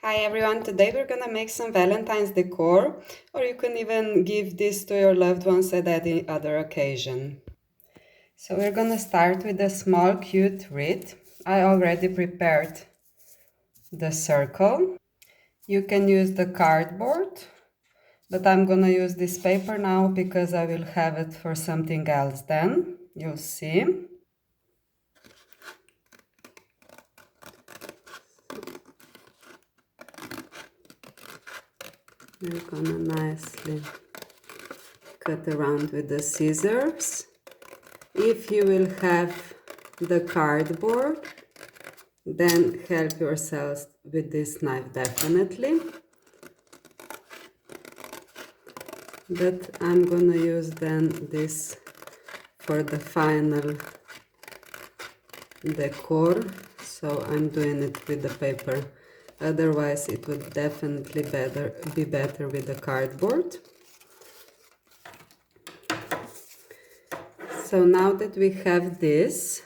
Hi everyone, today we're gonna make some Valentine's decor, or you can even give this to your loved ones at any other occasion. So we're gonna start with a small cute wreath. I already prepared the circle. You can use the cardboard, but I'm gonna use this paper now because I will have it for something else then. You'll see. We're gonna nicely cut around with the scissors. If you will have the cardboard, then help yourselves with this knife definitely. But I'm gonna use then this for the final decor, so I'm doing it with the paper. Otherwise it would definitely be better with the cardboard. So now that we have this,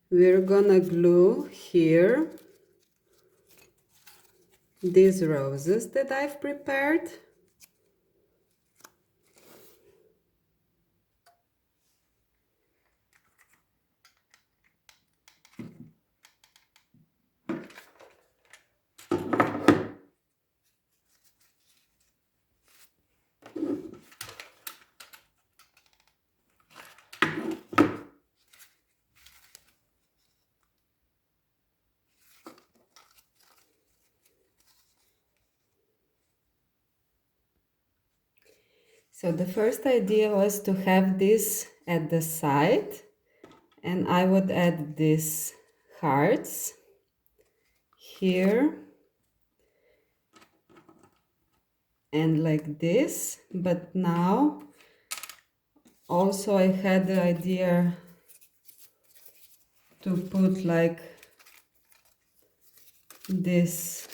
we're gonna glue here these roses that I've prepared. So the first idea was to have this at the side, and I would add these hearts here and like this. But now also I had the idea to put like these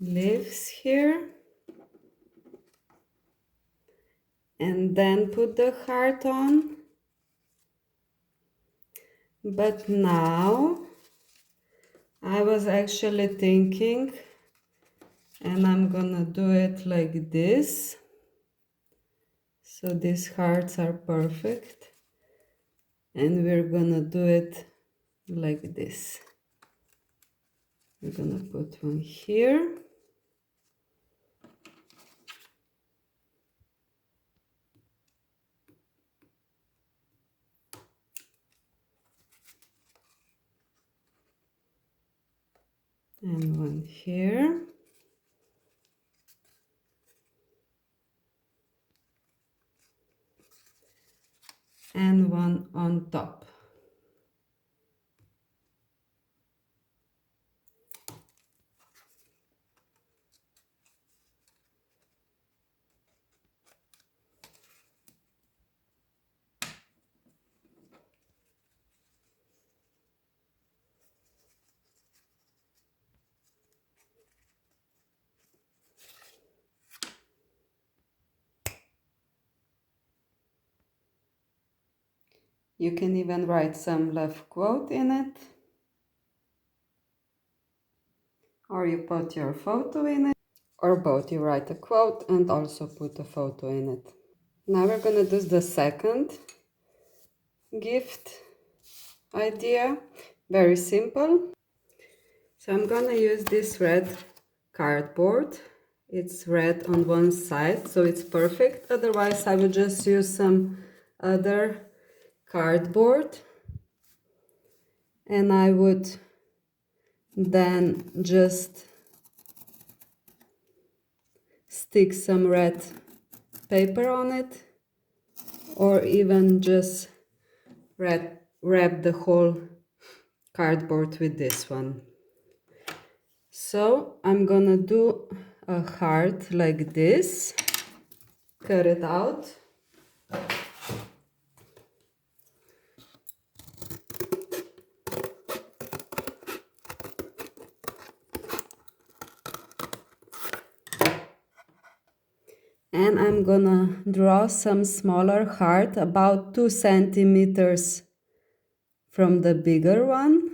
leaves here and then put the heart on. But now I was actually thinking, and I'm gonna do it like this. So these hearts are perfect, and we're gonna do it like this. We're gonna put one here. And one here. And one on top. You can even write some love quote in it, or you put your photo in it, or both. You write a quote and also put a photo in it. Now we're gonna do the second gift idea. Very simple. So I'm gonna use this red cardboard. It's red on one side, so it's perfect. Otherwise I would just use some other cardboard, and I would then just stick some red paper on it, or even just wrap the whole cardboard with this one. So I'm gonna do a heart like this, cut it out. And I'm gonna draw some smaller heart, about 2 centimeters from the bigger one.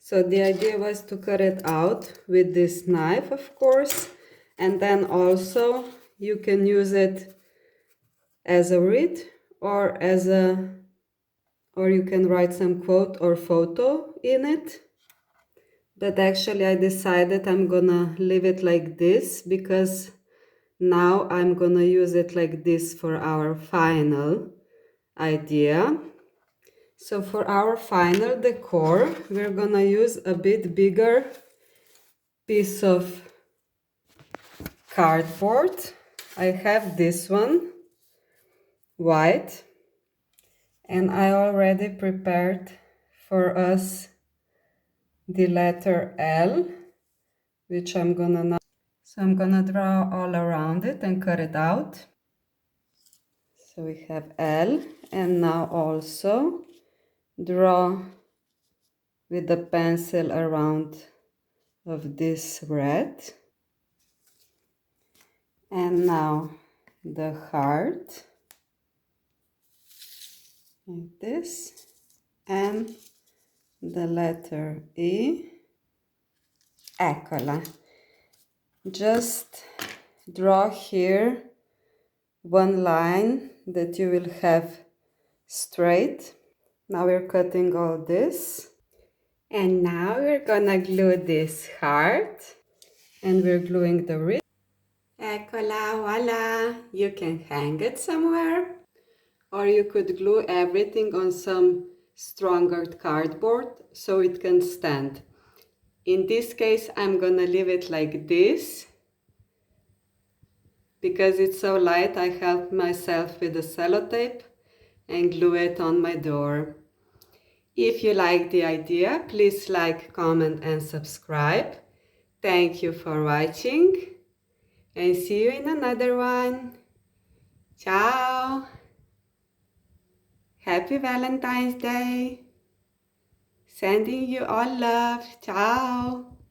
So the idea was to cut it out with this knife, of course, and then also you can use it as a wreath or or you can write some quote or photo in it. But actually I decided I'm gonna leave it like this because now I'm gonna use it like this for our final idea. So for our final decor, we're gonna use a bit bigger piece of cardboard. I have this one, white, and I already prepared for us the letter L, which I'm gonna now. So I'm gonna draw all around it and cut it out. So we have L, and now also draw with the pencil around of this red. And now the heart, like this, and the letter E. Eccola. Just draw here one line that you will have straight. Now we're cutting all this. And now we're gonna glue this heart. And we're gluing the wrist. Eccola, voila! You can hang it somewhere. Or you could glue everything on some stronger cardboard so it can stand. In this case, I'm gonna leave it like this. Because it's so light, I help myself with the sellotape and glue it on my door. If you like the idea, please like, comment and subscribe. Thank you for watching and see you in another one. Ciao! Happy Valentine's Day! Sending you all love. Ciao!